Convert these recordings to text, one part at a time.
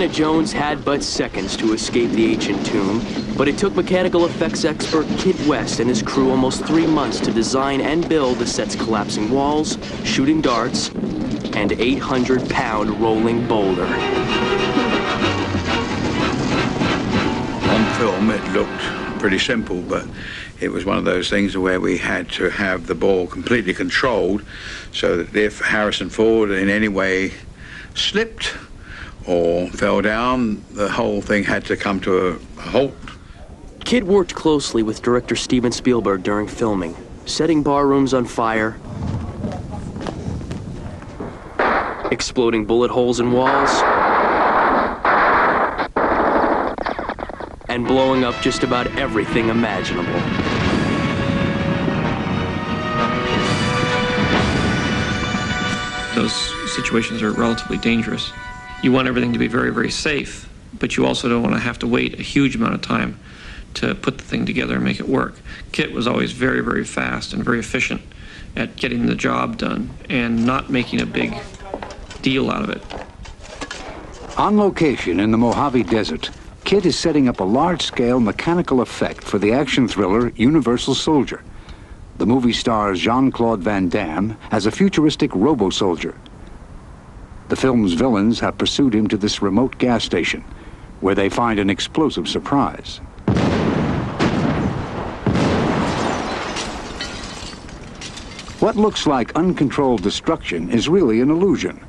Indiana Jones had but seconds to escape the ancient tomb, but it took mechanical effects expert Kit West and his crew almost 3 months to design and build the set's collapsing walls, shooting darts, and 800-pound rolling boulder. On film, it looked pretty simple, but it was one of those things where we had to have the ball completely controlled so that if Harrison Ford in any way slipped or fell down, the whole thing had to come to a halt. Kit worked closely with director Steven Spielberg during filming, setting barrooms on fire, exploding bullet holes in walls, and blowing up just about everything imaginable. Those situations are relatively dangerous. You want everything to be very, very safe, but you also don't want to have to wait a huge amount of time to put the thing together and make it work. Kit was always very, very fast and very efficient at getting the job done and not making a big deal out of it. On location in the Mojave Desert, Kit is setting up a large-scale mechanical effect for the action thriller Universal Soldier. The movie stars Jean-Claude Van Damme as a futuristic robo-soldier. The film's villains have pursued him to this remote gas station, where they find an explosive surprise. What looks like uncontrolled destruction is really an illusion.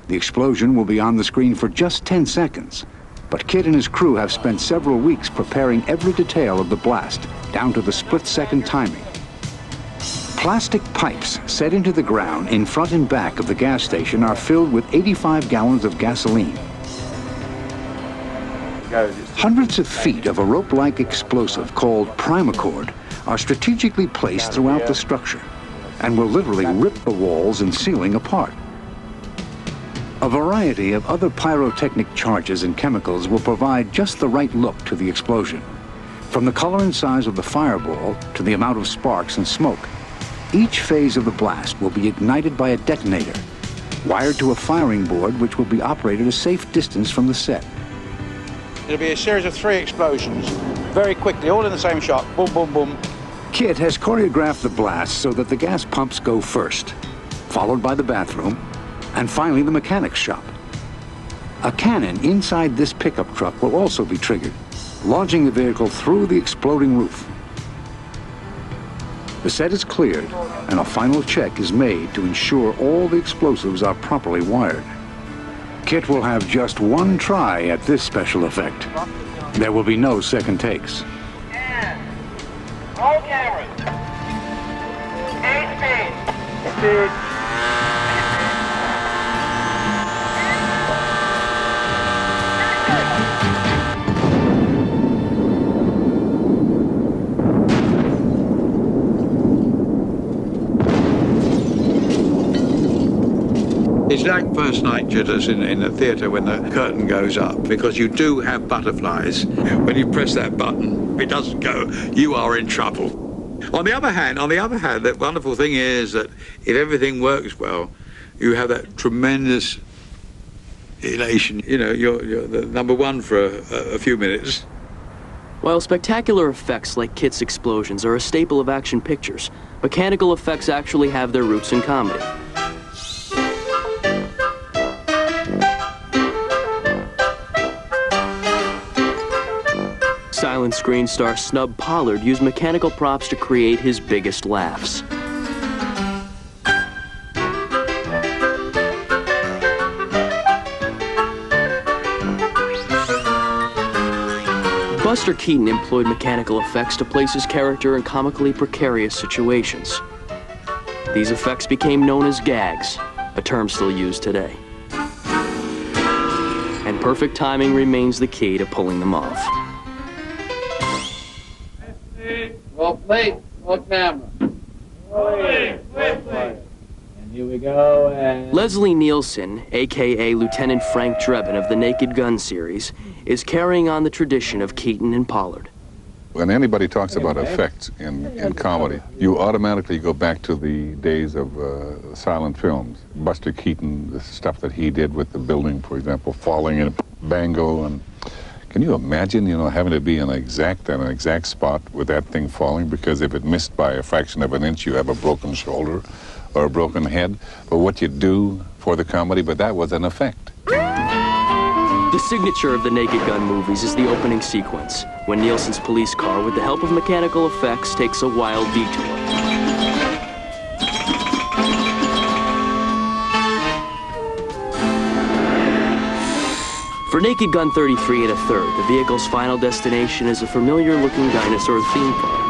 The explosion will be on the screen for just 10 seconds, but Kit and his crew have spent several weeks preparing every detail of the blast, down to the split-second timing. Plastic pipes set into the ground in front and back of the gas station are filled with 85 gallons of gasoline. Hundreds of feet of a rope-like explosive called primacord are strategically placed throughout the structure and will literally rip the walls and ceiling apart. A variety of other pyrotechnic charges and chemicals will provide just the right look to the explosion. From the color and size of the fireball to the amount of sparks and smoke, each phase of the blast will be ignited by a detonator, wired to a firing board which will be operated a safe distance from the set. It'll be a series of 3 explosions, very quickly, all in the same shot, boom, boom, boom. Kit has choreographed the blast so that the gas pumps go first, followed by the bathroom, and finally the mechanics shop. A cannon inside this pickup truck will also be triggered, launching the vehicle through the exploding roof. The set is cleared, and a final check is made to ensure all the explosives are properly wired. Kit will have just one try at this special effect. There will be no second takes. And roll cameras. 8 speed. It's like first night jitters in the theatre when the curtain goes up, because you do have butterflies. When you press that button, if it doesn't go, you are in trouble. On the other hand, the wonderful thing is that if everything works well, you have that tremendous elation. You know, you're the number one for a few minutes. While spectacular effects like Kit's explosions are a staple of action pictures, mechanical effects actually have their roots in comedy. Silent screen star Snub Pollard used mechanical props to create his biggest laughs. Buster Keaton employed mechanical effects to place his character in comically precarious situations. These effects became known as gags, a term still used today. And perfect timing remains the key to pulling them off. Roll plate, roll camera. Rolling, and here we go, and... Leslie Nielsen, a.k.a. Lieutenant Frank Drebin of the Naked Gun series, is carrying on the tradition of Keaton and Pollard. When anybody talks about effects in comedy, you automatically go back to the days of silent films. Buster Keaton, the stuff that he did with the building, for example, falling in, bangle, and can you imagine, you know, having to be in an exact spot with that thing falling? Because if it missed by a fraction of an inch, you have a broken shoulder or a broken head. But what you do for the comedy, but that was an effect. The signature of the Naked Gun movies is the opening sequence, when Nielsen's police car, with the help of mechanical effects, takes a wild detour. For Naked Gun 33 1/3, the vehicle's final destination is a familiar-looking dinosaur theme park.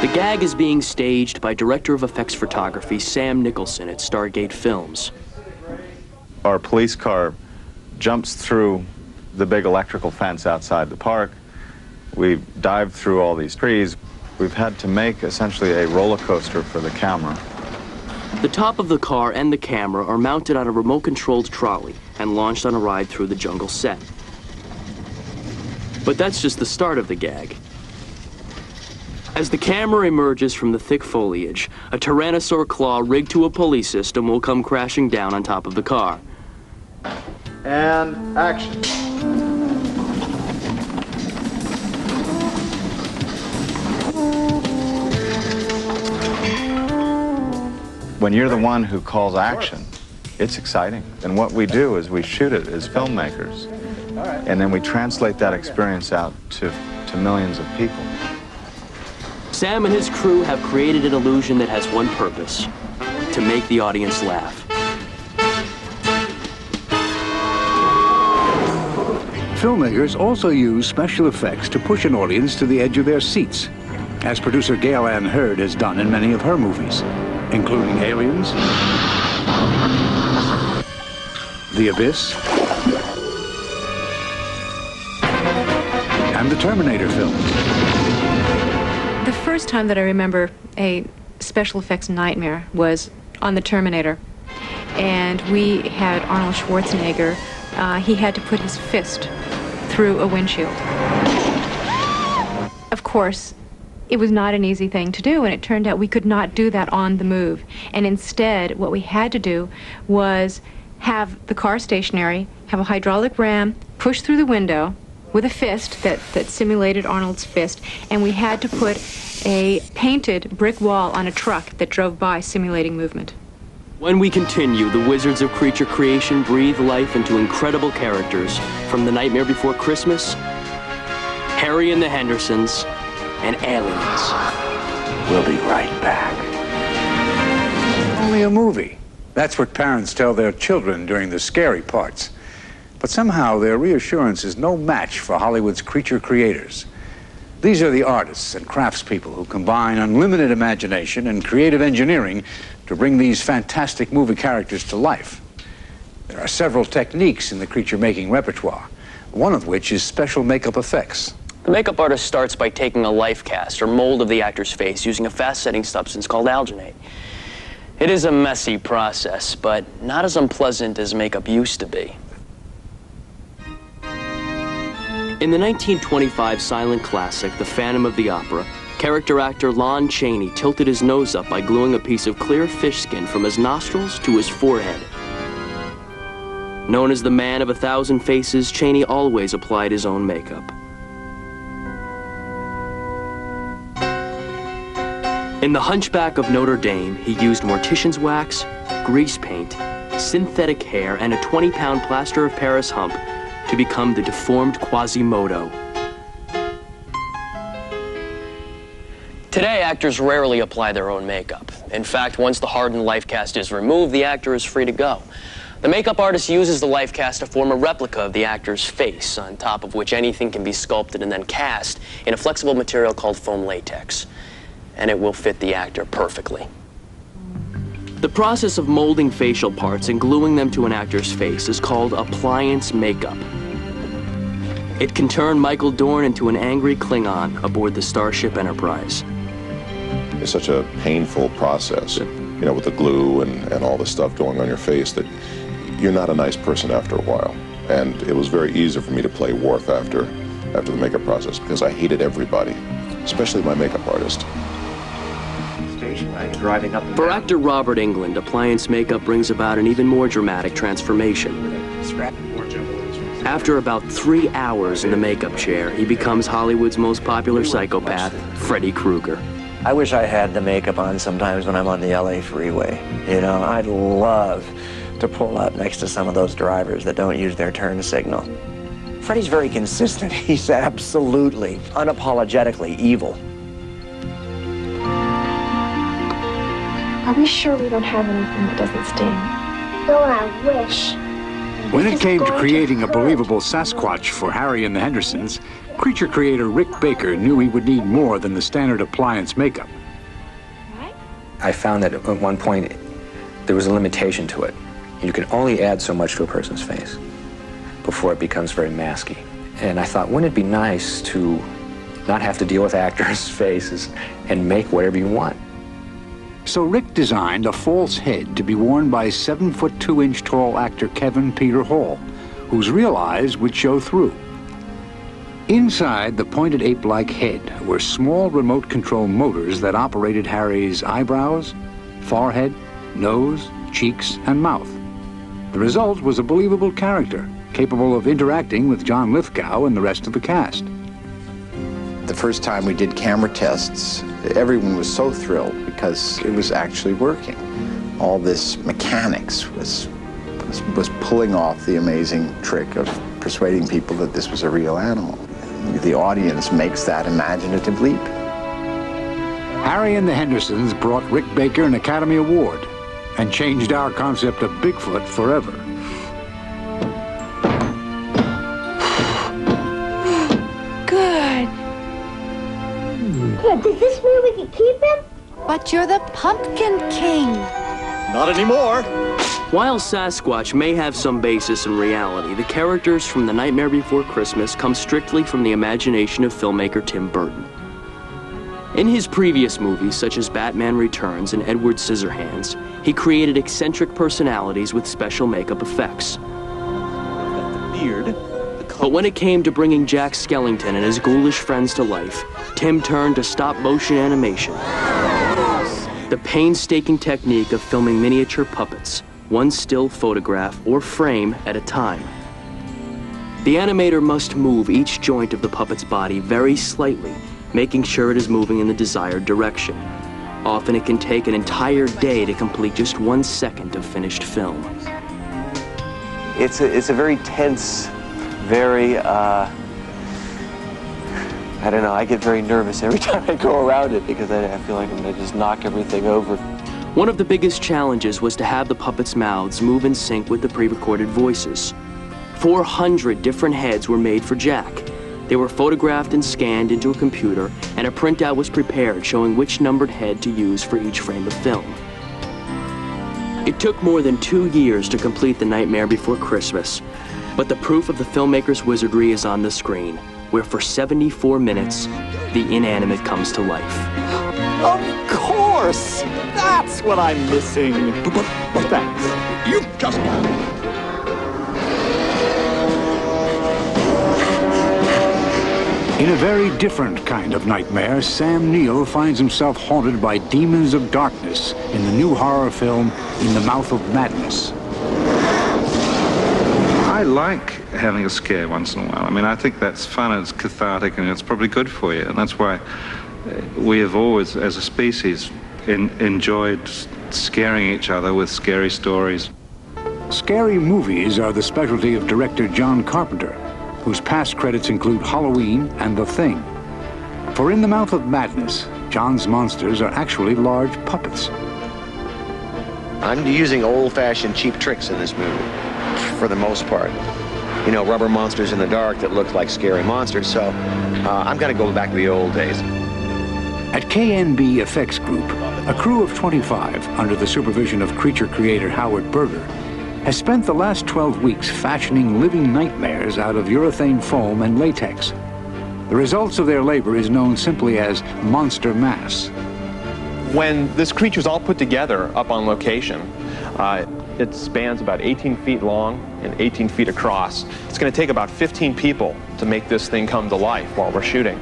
The gag is being staged by Director of Effects Photography Sam Nicholson at Stargate Films. Our police car jumps through the big electrical fence outside the park. We dive through all these trees. We've had to make essentially a roller coaster for the camera. The top of the car and the camera are mounted on a remote-controlled trolley and launched on a ride through the jungle set. But that's just the start of the gag. As the camera emerges from the thick foliage, a tyrannosaur claw rigged to a pulley system will come crashing down on top of the car. And action. When you're the one who calls action, it's exciting. And what we do is we shoot it as filmmakers, and then we translate that experience out to millions of people. Sam and his crew have created an illusion that has one purpose: to make the audience laugh. Filmmakers also use special effects to push an audience to the edge of their seats, as producer Gail Ann Hurd has done in many of her movies, including Aliens, The Abyss, and the Terminator films. The first time that I remember a special effects nightmare was on the Terminator. And we had Arnold Schwarzenegger. He had to put his fist through a windshield. Of course, it was not an easy thing to do, and it turned out we could not do that on the move. And instead, what we had to do was have the car stationary, have a hydraulic ram push through the window with a fist that simulated Arnold's fist, and we had to put a painted brick wall on a truck that drove by, simulating movement. When we continue, the wizards of creature creation breathe life into incredible characters, from The Nightmare Before Christmas, Harry and the Hendersons, and Aliens. We'll be right back. Only a movie. That's what parents tell their children during the scary parts. But somehow their reassurance is no match for Hollywood's creature creators. These are the artists and craftspeople who combine unlimited imagination and creative engineering to bring these fantastic movie characters to life. There are several techniques in the creature-making repertoire, one of which is special makeup effects. The makeup artist starts by taking a life cast or mold of the actor's face using a fast-setting substance called alginate. It is a messy process, but not as unpleasant as makeup used to be. In the 1925 silent classic, The Phantom of the Opera, character actor Lon Chaney tilted his nose up by gluing a piece of clear fish skin from his nostrils to his forehead. Known as the Man of 1,000 Faces, Chaney always applied his own makeup. In The Hunchback of Notre Dame, he used mortician's wax, grease paint, synthetic hair, and a 20-pound plaster of Paris hump to become the deformed Quasimodo. Today, actors rarely apply their own makeup. In fact, once the hardened life cast is removed, the actor is free to go. The makeup artist uses the life cast to form a replica of the actor's face, on top of which anything can be sculpted and then cast in a flexible material called foam latex. And it will fit the actor perfectly. The process of molding facial parts and gluing them to an actor's face is called appliance makeup. It can turn Michael Dorn into an angry Klingon aboard the Starship Enterprise. It's such a painful process, you know, with the glue and all the stuff going on your face, that you're not a nice person after a while. And it was very easy for me to play Worf after the makeup process, because I hated everybody, especially my makeup artist. station wagon driving up and For down. actor Robert Englund, appliance makeup brings about an even more dramatic transformation. After about 3 hours in the makeup chair, he becomes Hollywood's most popular psychopath, Freddy Krueger. I wish I had the makeup on sometimes when I'm on the LA freeway. You know, I'd love to pull up next to some of those drivers that don't use their turn signal. Freddy's very consistent. He's absolutely, unapologetically evil. Are we sure we don't have anything that doesn't sting? Don't I wish. When it came to creating a believable Sasquatch for Harry and the Hendersons, creature creator Rick Baker knew he would need more than the standard appliance makeup. I found that at one point there was a limitation to it. You can only add so much to a person's face before it becomes very masky. And I thought, wouldn't it be nice to not have to deal with actors' faces and make whatever you want? So Rick designed a false head to be worn by 7-foot 2-inch tall actor Kevin Peter Hall, whose real eyes would show through. Inside the pointed ape-like head were small remote control motors that operated Harry's eyebrows, forehead, nose, cheeks, and mouth. The result was a believable character, capable of interacting with John Lithgow and the rest of the cast. The first time we did camera tests, everyone was so thrilled because it was actually working. All this mechanics was pulling off the amazing trick of persuading people that this was a real animal. The audience makes that imaginative leap. Harry and the Hendersons brought Rick Baker an Academy Award and changed our concept of Bigfoot forever. Good. Good. Does this mean we can keep him? But you're the Pumpkin King. Not anymore. While Sasquatch may have some basis in reality, the characters from The Nightmare Before Christmas come strictly from the imagination of filmmaker Tim Burton. In his previous movies, such as Batman Returns and Edward Scissorhands, he created eccentric personalities with special makeup effects. But when it came to bringing Jack Skellington and his ghoulish friends to life, Tim turned to stop-motion animation. The painstaking technique of filming miniature puppets, one still photograph or frame at a time. The animator must move each joint of the puppet's body very slightly, making sure it is moving in the desired direction. Often it can take an entire day to complete just 1 second of finished film. It's a very tense, very, I don't know, I get very nervous every time I go around it because I feel like I'm gonna just knock everything over. One of the biggest challenges was to have the puppets' mouths move in sync with the pre-recorded voices. 400 different heads were made for Jack. They were photographed and scanned into a computer, and a printout was prepared showing which numbered head to use for each frame of film. It took more than 2 years to complete The Nightmare Before Christmas, but the proof of the filmmaker's wizardry is on the screen, where for 74 minutes, the inanimate comes to life. Of course! That's what I'm missing. Thanks. You just... In a very different kind of nightmare, Sam Neill finds himself haunted by demons of darkness in the new horror film, In the Mouth of Madness. I like having a scare once in a while. I mean, I think that's fun, it's cathartic, and it's probably good for you. And that's why we have always, as a species, enjoyed scaring each other with scary stories. Scary movies are the specialty of director John Carpenter, whose past credits include Halloween and The Thing. For In the Mouth of Madness, John's monsters are actually large puppets. I'm using old-fashioned cheap tricks in this movie, for the most part. You know, rubber monsters in the dark that look like scary monsters, so I'm gonna go back to the old days. At KNB Effects Group, a crew of 25, under the supervision of creature creator Howard Berger, has spent the last 12 weeks fashioning living nightmares out of urethane foam and latex. The results of their labor is known simply as monster mass. When this creature's all put together up on location, it spans about 18 feet long and 18 feet across. It's going to take about 15 people to make this thing come to life while we're shooting.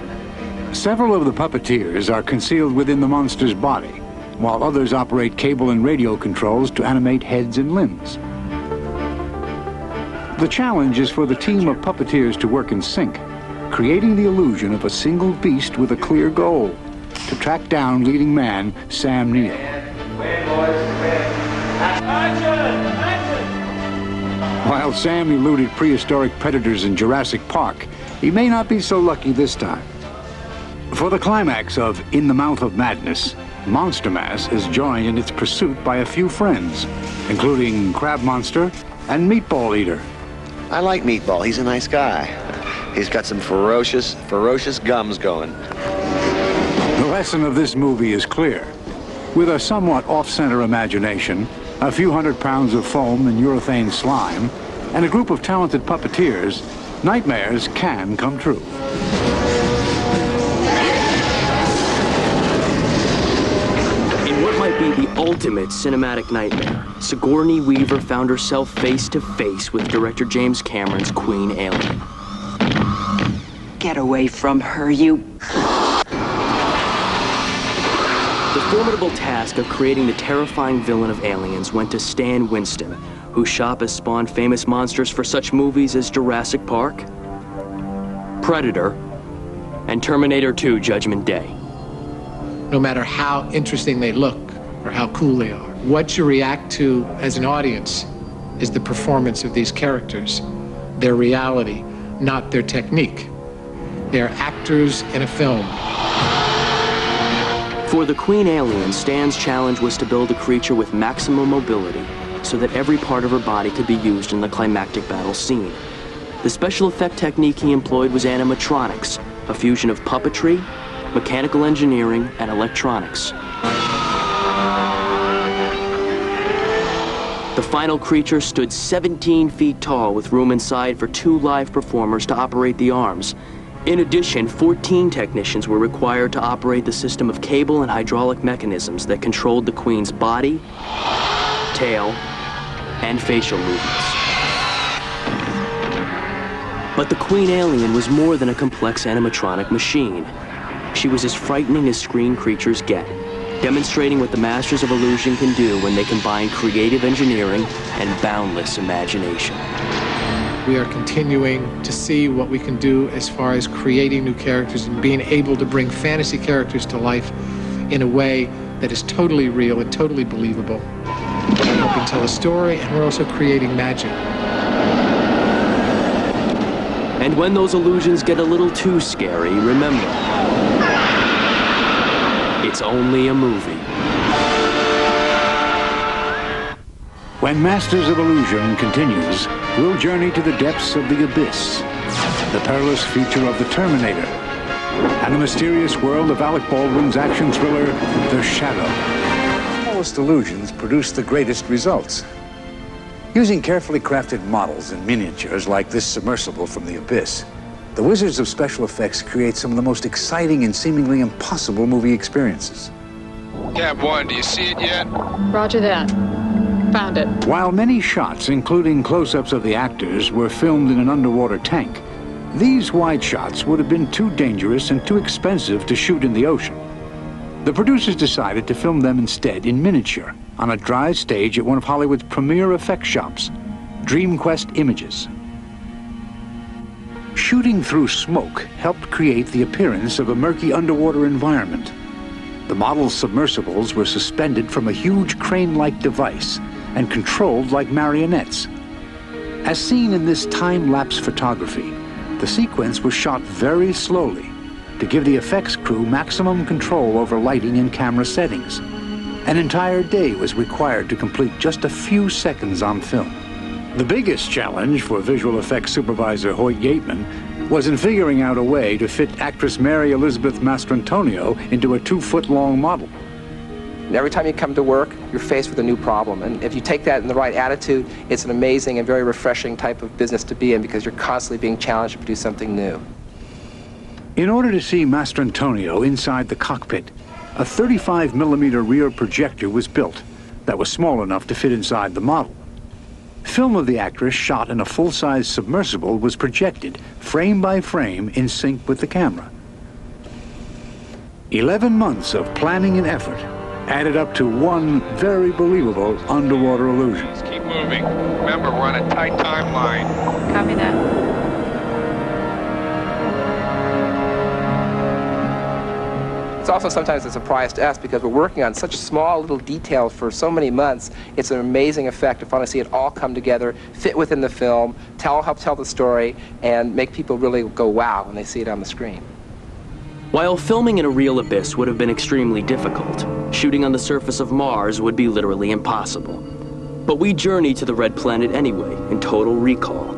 Several of the puppeteers are concealed within the monster's body, while others operate cable and radio controls to animate heads and limbs. The challenge is for the team of puppeteers to work in sync, creating the illusion of a single beast with a clear goal, to track down leading man Sam Neill. While Sam eluded prehistoric predators in Jurassic Park, he may not be so lucky this time. For the climax of In the Mouth of Madness, Monster Mass is joined in its pursuit by a few friends, including Crab Monster and Meatball Eater. I like Meatball. He's a nice guy. He's got some ferocious gums going. The lesson of this movie is clear. With a somewhat off-center imagination, a few hundred pounds of foam and urethane slime, and a group of talented puppeteers, nightmares can come true. In what might be the ultimate cinematic nightmare, Sigourney Weaver found herself face to face with director James Cameron's Queen Alien. Get away from her, you... The formidable task of creating the terrifying villain of Aliens went to Stan Winston, whose shop has spawned famous monsters for such movies as Jurassic Park, Predator, and Terminator 2: Judgment Day. No matter how interesting they look or how cool they are, what you react to as an audience is the performance of these characters, their reality, not their technique. They're actors in a film. For the Queen Alien, Stan's challenge was to build a creature with maximum mobility so that every part of her body could be used in the climactic battle scene. The special effect technique he employed was animatronics, a fusion of puppetry, mechanical engineering, and electronics. The final creature stood 17 feet tall with room inside for 2 live performers to operate the arms. In addition, 14 technicians were required to operate the system of cable and hydraulic mechanisms that controlled the Queen's body, tail, and facial movements. But the Queen Alien was more than a complex animatronic machine. She was as frightening as screen creatures get, demonstrating what the masters of illusion can do when they combine creative engineering and boundless imagination. We are continuing to see what we can do as far as creating new characters and being able to bring fantasy characters to life in a way that is totally real and totally believable. We're helping tell a story, and we're also creating magic. And when those illusions get a little too scary, remember, it's only a movie. When Masters of Illusion continues, we'll journey to the depths of the abyss, the perilous future of the Terminator, and the mysterious world of Alec Baldwin's action thriller, The Shadow. The smallest illusions produce the greatest results. Using carefully crafted models and miniatures like this submersible from the abyss, the wizards of special effects create some of the most exciting and seemingly impossible movie experiences. Cap 1, do you see it yet? Roger that. Found it. While many shots, including close-ups of the actors, were filmed in an underwater tank, these wide shots would have been too dangerous and too expensive to shoot in the ocean. The producers decided to film them instead in miniature on a dry stage at one of Hollywood's premier effects shops, DreamQuest Images. Shooting through smoke helped create the appearance of a murky underwater environment. The model's submersibles were suspended from a huge crane-like device and controlled like marionettes. As seen in this time-lapse photography, the sequence was shot very slowly to give the effects crew maximum control over lighting and camera settings. An entire day was required to complete just a few seconds on film. The biggest challenge for visual effects supervisor Hoyt Yateman was in figuring out a way to fit actress Mary Elizabeth Mastrantonio into a 2-foot-long model. Every time you come to work, you're faced with a new problem. And if you take that in the right attitude, it's an amazing and very refreshing type of business to be in because you're constantly being challenged to produce something new. In order to see Mastrantonio inside the cockpit, a 35mm rear projector was built that was small enough to fit inside the model. Film of the actress shot in a full-size submersible was projected frame by frame in sync with the camera. 11 months of planning and effort, added up to one very believable underwater illusion. Keep moving. Remember, we're on a tight timeline. Copy that. It's also sometimes a surprise to us because we're working on such small little details for so many months. It's an amazing effect to finally see it all come together, fit within the film, help tell the story, and make people really go wow when they see it on the screen. While filming in a real abyss would have been extremely difficult, shooting on the surface of Mars would be literally impossible. But we journeyed to the Red Planet anyway, in total recall.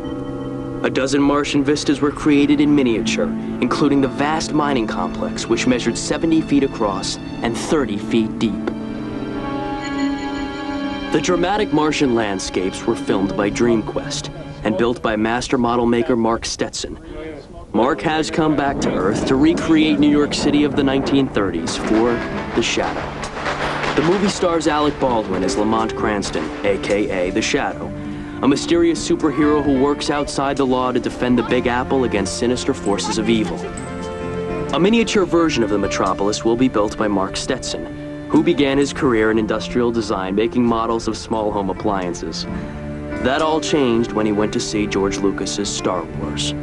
A dozen Martian vistas were created in miniature, including the vast mining complex, which measured 70 feet across and 30 feet deep. The dramatic Martian landscapes were filmed by DreamQuest and built by master model maker Mark Stetson. Mark has come back to Earth to recreate New York City of the 1930s for The Shadow. The movie stars Alec Baldwin as Lamont Cranston, aka The Shadow, a mysterious superhero who works outside the law to defend the Big Apple against sinister forces of evil. A miniature version of the metropolis will be built by Mark Stetson, who began his career in industrial design making models of small home appliances. That all changed when he went to see George Lucas's Star Wars.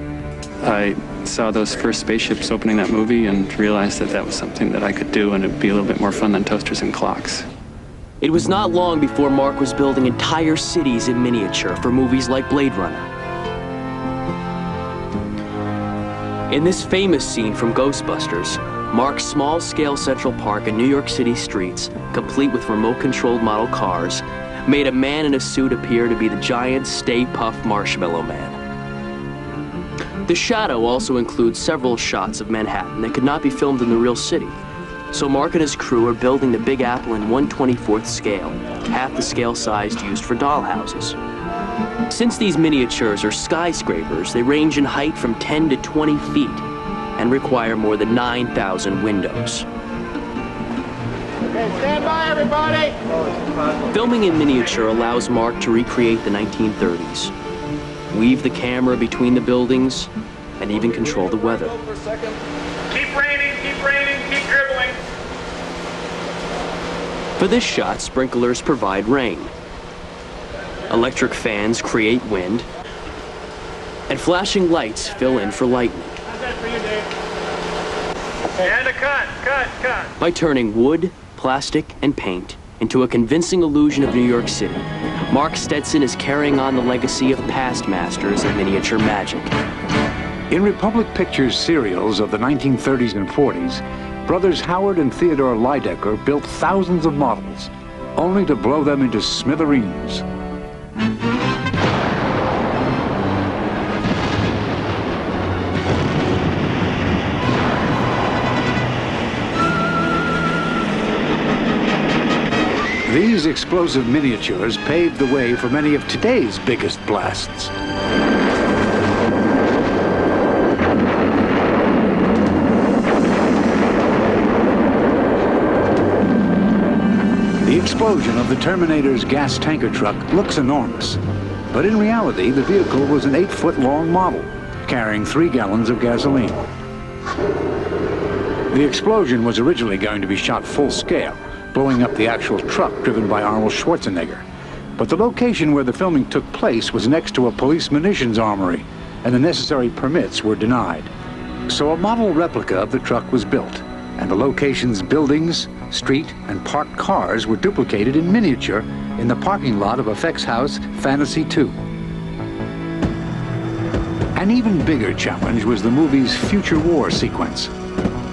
I saw those first spaceships opening that movie and realized that that was something that I could do and it'd be a little bit more fun than toasters and clocks. It was not long before Mark was building entire cities in miniature for movies like Blade Runner. In this famous scene from Ghostbusters, Mark's small-scale Central Park and New York City streets, complete with remote-controlled model cars, made a man in a suit appear to be the giant Stay Puft Marshmallow Man. The Shadow also includes several shots of Manhattan that could not be filmed in the real city. So Mark and his crew are building the Big Apple in 1/24th scale, half the scale size used for dollhouses. Since these miniatures are skyscrapers, they range in height from 10 to 20 feet and require more than 9,000 windows. Okay, stand by, everybody! Filming in miniature allows Mark to recreate the 1930s, weave the camera between the buildings, and even control the weather. Keep raining, keep dribbling. For this shot, sprinklers provide rain. Electric fans create wind, and flashing lights fill in for lightning. How's that for you, Dave? And a cut. By turning wood, plastic, and paint into a convincing illusion of New York City, Mark Stetson is carrying on the legacy of past masters of miniature magic. In Republic Pictures serials of the 1930s and 40s, brothers Howard and Theodore Lydecker built thousands of models, only to blow them into smithereens. These explosive miniatures paved the way for many of today's biggest blasts. The explosion of the Terminator's gas tanker truck looks enormous, but in reality, the vehicle was an 8-foot-long model, carrying 3 gallons of gasoline. The explosion was originally going to be shot full scale, blowing up the actual truck driven by Arnold Schwarzenegger. But the location where the filming took place was next to a police munitions armory, and the necessary permits were denied. So a model replica of the truck was built, and the location's buildings, street, and parked cars were duplicated in miniature in the parking lot of effects house Fantasy 2. An even bigger challenge was the movie's future war sequence.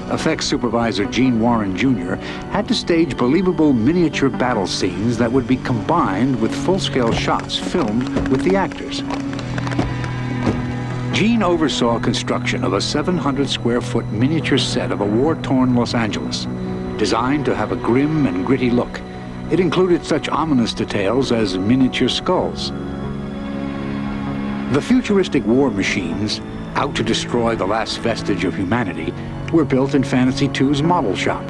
Effects supervisor Gene Warren Jr. had to stage believable miniature battle scenes that would be combined with full-scale shots filmed with the actors. Gene oversaw construction of a 700-square-foot miniature set of a war-torn Los Angeles, designed to have a grim and gritty look. It included such ominous details as miniature skulls. The futuristic war machines, out to destroy the last vestige of humanity, were built in Fantasy 2's model shop.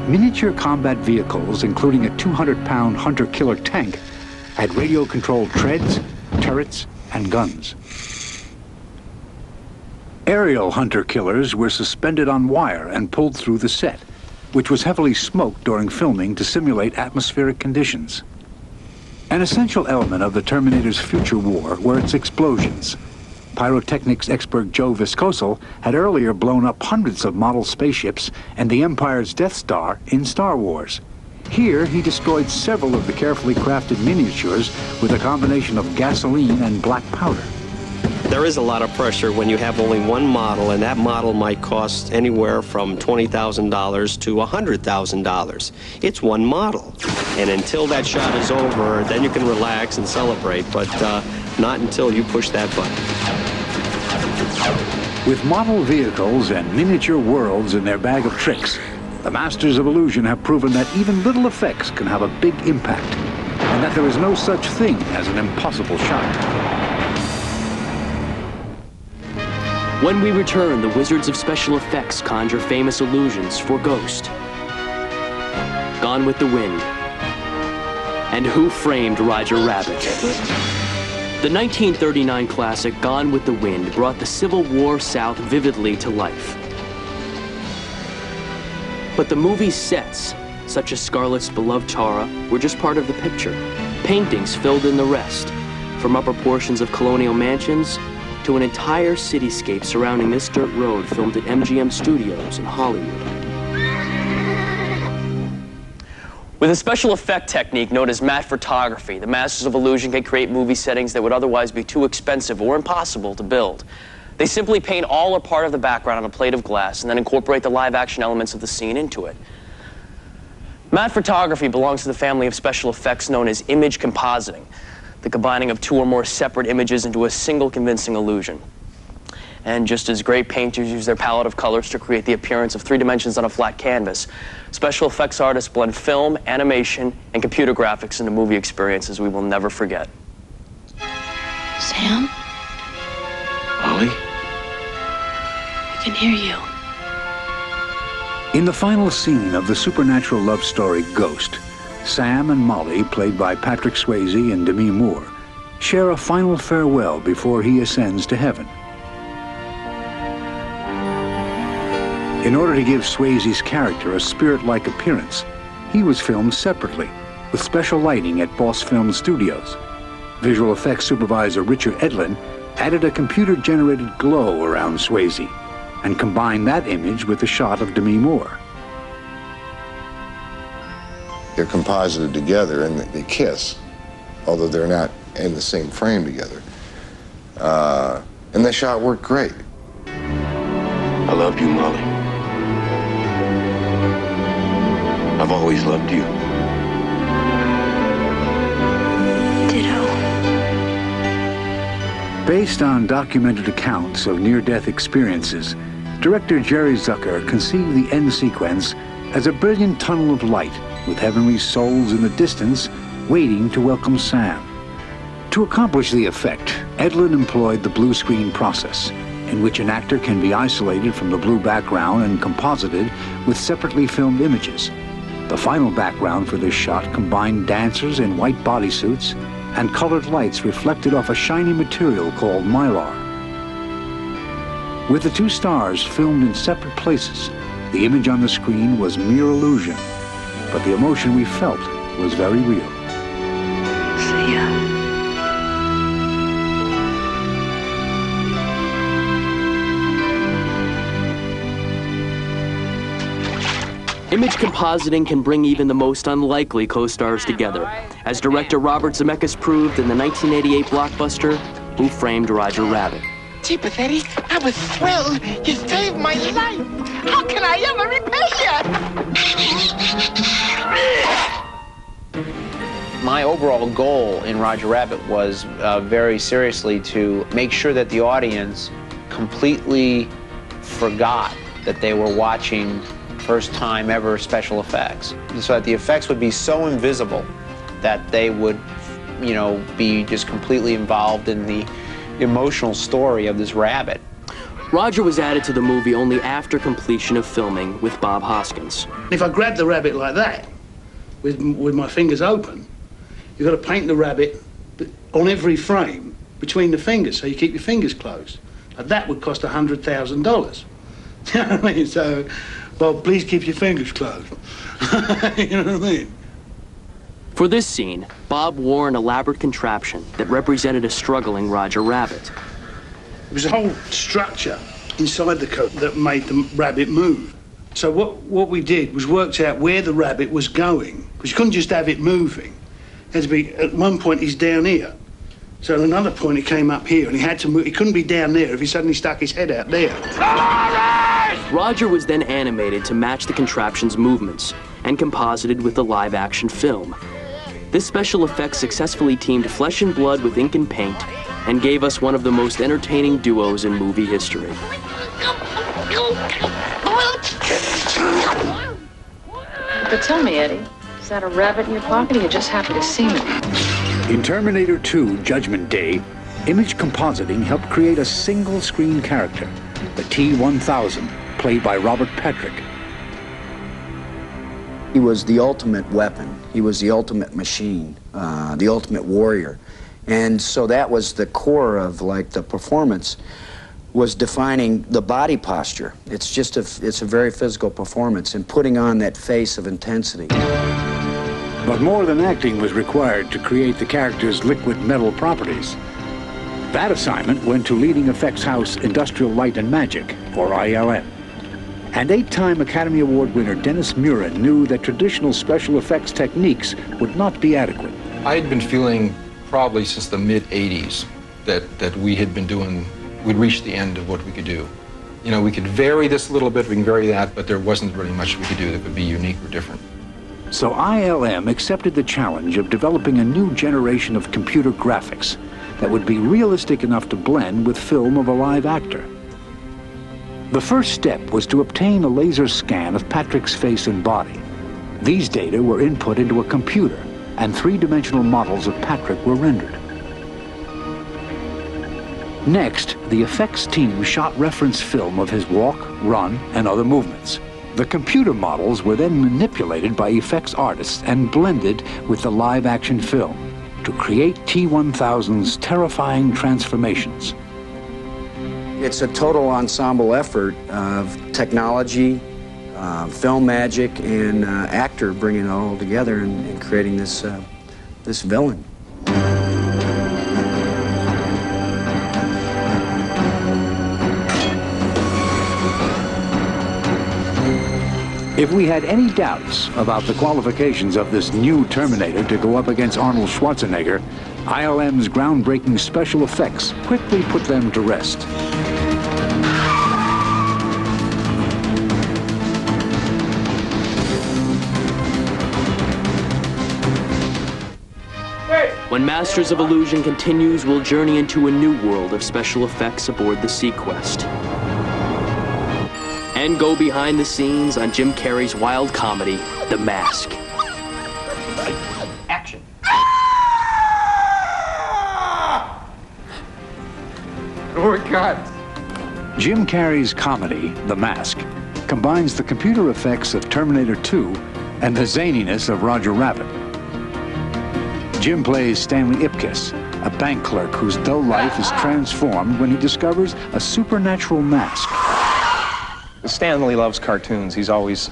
Miniature combat vehicles, including a 200-pound hunter-killer tank, had radio-controlled treads, turrets, and guns. Aerial hunter-killers were suspended on wire and pulled through the set. which was heavily smoked during filming to simulate atmospheric conditions. An essential element of the Terminator's future war were its explosions. Pyrotechnics expert Joe Viscoso had earlier blown up hundreds of model spaceships and the Empire's Death Star in Star Wars. Here, he destroyed several of the carefully crafted miniatures with a combination of gasoline and black powder. There is a lot of pressure when you have only one model, and that model might cost anywhere from $20,000 to $100,000. It's one model. And until that shot is over, then you can relax and celebrate, but not until you push that button. With model vehicles and miniature worlds in their bag of tricks, the masters of illusion have proven that even little effects can have a big impact, and that there is no such thing as an impossible shot. When we return, the wizards of special effects conjure famous illusions for Ghost, Gone with the Wind, and Who Framed Roger Rabbit. The 1939 classic Gone with the Wind brought the Civil War South vividly to life. But the movie's sets, such as Scarlett's beloved Tara, were just part of the picture. Paintings filled in the rest, from upper portions of colonial mansions to an entire cityscape surrounding this dirt road filmed at MGM Studios in Hollywood. With a special effect technique known as matte photography, the masters of illusion can create movie settings that would otherwise be too expensive or impossible to build. They simply paint all or part of the background on a plate of glass and then incorporate the live-action elements of the scene into it. Matte photography belongs to the family of special effects known as image compositing, the combining of two or more separate images into a single convincing illusion. And just as great painters use their palette of colors to create the appearance of 3 dimensions on a flat canvas, special effects artists blend film, animation, and computer graphics into movie experiences we will never forget. Sam? Molly? I can hear you. In the final scene of the supernatural love story Ghost, Sam and Molly, played by Patrick Swayze and Demi Moore, share a final farewell before he ascends to heaven. In order to give Swayze's character a spirit-like appearance, he was filmed separately, with special lighting at Boss Film Studios. Visual effects supervisor Richard Edlin added a computer-generated glow around Swayze and combined that image with a shot of Demi Moore. They're composited together and they kiss, although they're not in the same frame together. And the shot worked great. I love you, Molly. I've always loved you. Ditto. Based on documented accounts of near-death experiences, director Jerry Zucker conceived the end sequence as a brilliant tunnel of light with heavenly souls in the distance waiting to welcome Sam. To accomplish the effect, Edlin employed the blue screen process, in which an actor can be isolated from the blue background and composited with separately filmed images. The final background for this shot combined dancers in white bodysuits and colored lights reflected off a shiny material called mylar. With the 2 stars filmed in separate places, the image on the screen was mere illusion, but the emotion we felt was very real. See ya. Image compositing can bring even the most unlikely co-stars together, as director Robert Zemeckis proved in the 1988 blockbuster, Who Framed Roger Rabbit. Gee, Eddie, I was thrilled. You saved my life. How can I ever repay you? My overall goal in Roger Rabbit was very seriously to make sure that the audience completely forgot that they were watching first time ever special effects, so that the effects would be so invisible that they would, you know, be just completely involved in the emotional story of this rabbit. Roger was added to the movie only after completion of filming with Bob Hoskins. If I grab the rabbit like that, with my fingers open, you've got to paint the rabbit on every frame between the fingers, so you keep your fingers closed. Now, that would cost $100,000. You know what I mean? So well, please keep your fingers closed. You know what I mean? For this scene, Bob wore an elaborate contraption that represented a struggling Roger Rabbit. It was a whole structure inside the coat that made the rabbit move. So what we did was worked out where the rabbit was going, because you couldn't just have it moving. It had to be, at one point he's down here. So at another point he came up here, and he had to move. He couldn't be down there if he suddenly stuck his head out there. Roger was then animated to match the contraption's movements and composited with the live-action film. This special effect successfully teamed flesh and blood with ink and paint and gave us one of the most entertaining duos in movie history. But tell me, Eddie, is that a rabbit in your pocket, or you just happy to see me? In Terminator 2 Judgment Day, image compositing helped create a single-screen character, the T-1000, played by Robert Patrick. He was the ultimate weapon. He was the ultimate machine, the ultimate warrior. And so that was the core of, like, the performance, was defining the body posture. It's a very physical performance and putting on that face of intensity. But more than acting was required to create the character's liquid metal properties. That assignment went to leading effects house Industrial Light and Magic, or ILM. And 8-time Academy Award winner Dennis Muren knew that traditional special effects techniques would not be adequate. I had been feeling probably since the mid-'80s that we had been doing, we'd reached the end of what we could do. You know, we could vary this a little bit, we can vary that, but there wasn't really much we could do that would be unique or different. So ILM accepted the challenge of developing a new generation of computer graphics that would be realistic enough to blend with film of a live actor. The first step was to obtain a laser scan of Patrick's face and body. These data were input into a computer, and three-dimensional models of Patrick were rendered. Next, the effects team shot reference film of his walk, run, and other movements. The computer models were then manipulated by effects artists and blended with the live-action film to create T-1000's terrifying transformations. It's a total ensemble effort of technology, film magic, and actor bringing it all together and creating this villain. If we had any doubts about the qualifications of this new Terminator to go up against Arnold Schwarzenegger, ILM's groundbreaking special effects quickly put them to rest. When Masters of Illusion continues, we'll journey into a new world of special effects aboard the Sequest. And go behind the scenes on Jim Carrey's wild comedy, The Mask. Action. Oh, God. Jim Carrey's comedy, The Mask, combines the computer effects of Terminator 2 and the zaniness of Roger Rabbit. Jim plays Stanley Ipkiss, a bank clerk whose dull life is transformed when he discovers a supernatural mask. Stanley loves cartoons. He's always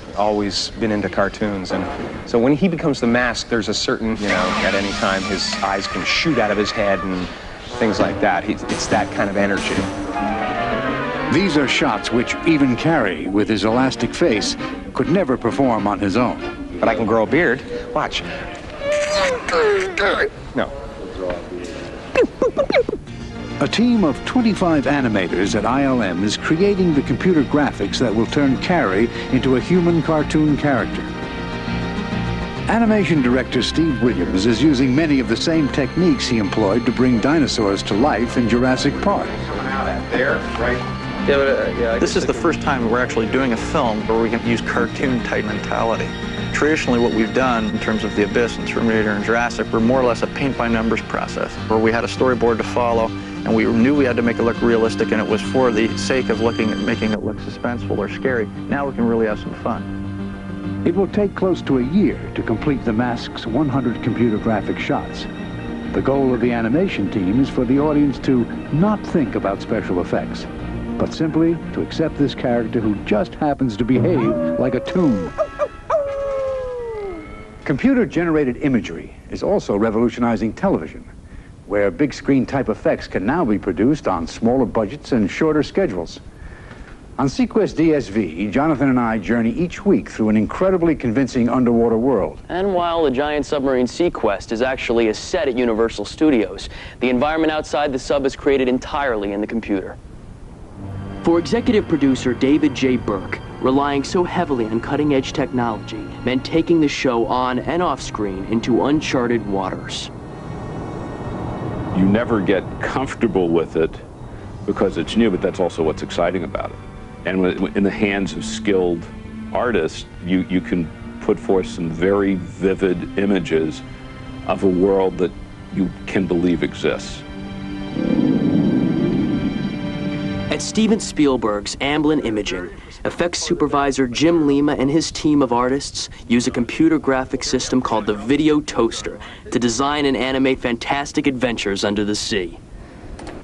been into cartoons. And so when he becomes the Mask, there's a certain, at any time his eyes can shoot out of his head and things like that. It's that kind of energy. These are shots which even Carrey, with his elastic face, could never perform on his own. But I can grow a beard. Watch. No. A team of 25 animators at ILM is creating the computer graphics that will turn Carrey into a human cartoon character. Animation director Steve Williams is using many of the same techniques he employed to bring dinosaurs to life in Jurassic Park. There, right? This is the first time we're actually doing a film where we can use cartoon-type mentality. Traditionally, what we've done in terms of The Abyss and Terminator and Jurassic were more or less a paint-by-numbers process, where we had a storyboard to follow, and we knew we had to make it look realistic, and it was for the sake of making it look suspenseful or scary. Now we can really have some fun. It will take close to a year to complete The Mask's 100 computer graphic shots. The goal of the animation team is for the audience to not think about special effects, but simply to accept this character who just happens to behave like a toon. Computer-generated imagery is also revolutionizing television, where big screen type effects can now be produced on smaller budgets and shorter schedules. On Sequest DSV, Jonathan and I journey each week through an incredibly convincing underwater world. And while the giant submarine Sequest is actually a set at Universal Studios, the environment outside the sub is created entirely in the computer. For executive producer David J. Burke, relying so heavily on cutting-edge technology meant taking the show on and off screen into uncharted waters. You never get comfortable with it because it's new, but that's also what's exciting about it. And in the hands of skilled artists, you can put forth some very vivid images of a world that you can believe exists. At Steven Spielberg's Amblin Imaging, effects supervisor Jim Lima and his team of artists use a computer graphic system called the Video Toaster to design and animate fantastic adventures under the sea.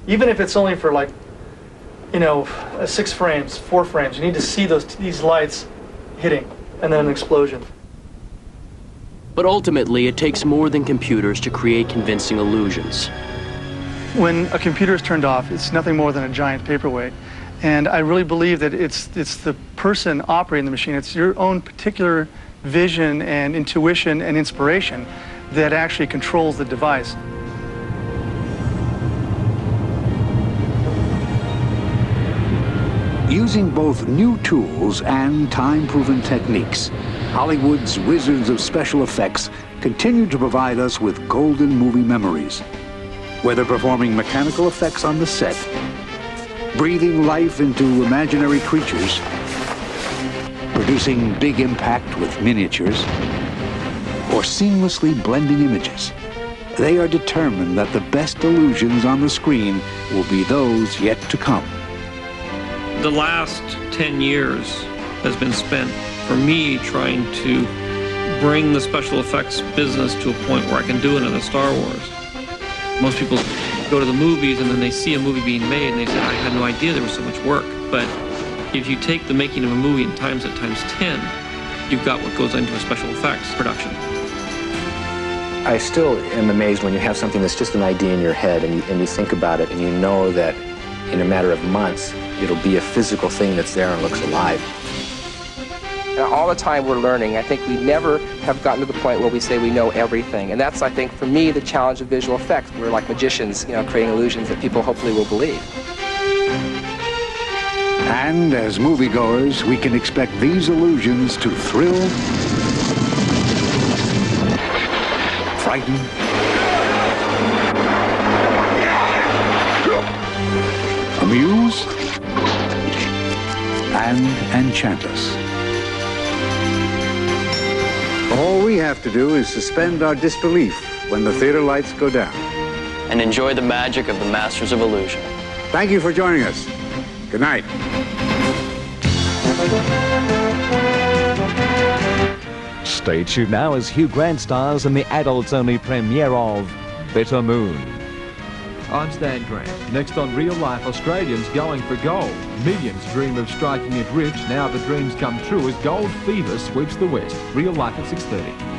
Even if it's only for, like, 6 frames, 4 frames, you need to see these lights hitting and then an explosion. But ultimately, it takes more than computers to create convincing illusions. When a computer is turned off, it's nothing more than a giant paperweight. And I really believe that it's the person operating the machine, it's your own particular vision and intuition and inspiration that actually controls the device. Using both new tools and time-proven techniques, Hollywood's wizards of special effects continue to provide us with golden movie memories. Whether performing mechanical effects on the set, breathing life into imaginary creatures, producing big impact with miniatures, or seamlessly blending images, they are determined that the best illusions on the screen will be those yet to come. The last 10 years has been spent for me trying to bring the special effects business to a point where I can do it in a Star Wars. Most people go to the movies and then they see a movie being made and they say, I had no idea there was so much work. But if you take the making of a movie and times it times 10, you've got what goes into a special effects production. I still am amazed when you have something that's just an idea in your head and you think about it and you know that in a matter of months, it'll be a physical thing that's there and looks alive. All the time we're learning. I think we never have gotten to the point where we say we know everything. And that's, I think, for me, the challenge of visual effects. We're like magicians, creating illusions that people hopefully will believe. And as moviegoers, we can expect these illusions to thrill, frighten, amuse, and enchant us. All we have to do is suspend our disbelief when the theater lights go down. And enjoy the magic of the Masters of Illusion. Thank you for joining us. Good night. Stay tuned now as Hugh Grant stars in the adults-only premiere of Bitter Moon. I'm Stan Grant. Next on Real Life, Australians going for gold. Millions dream of striking it rich. Now the dreams come true as gold fever sweeps the West. Real Life at 6:30.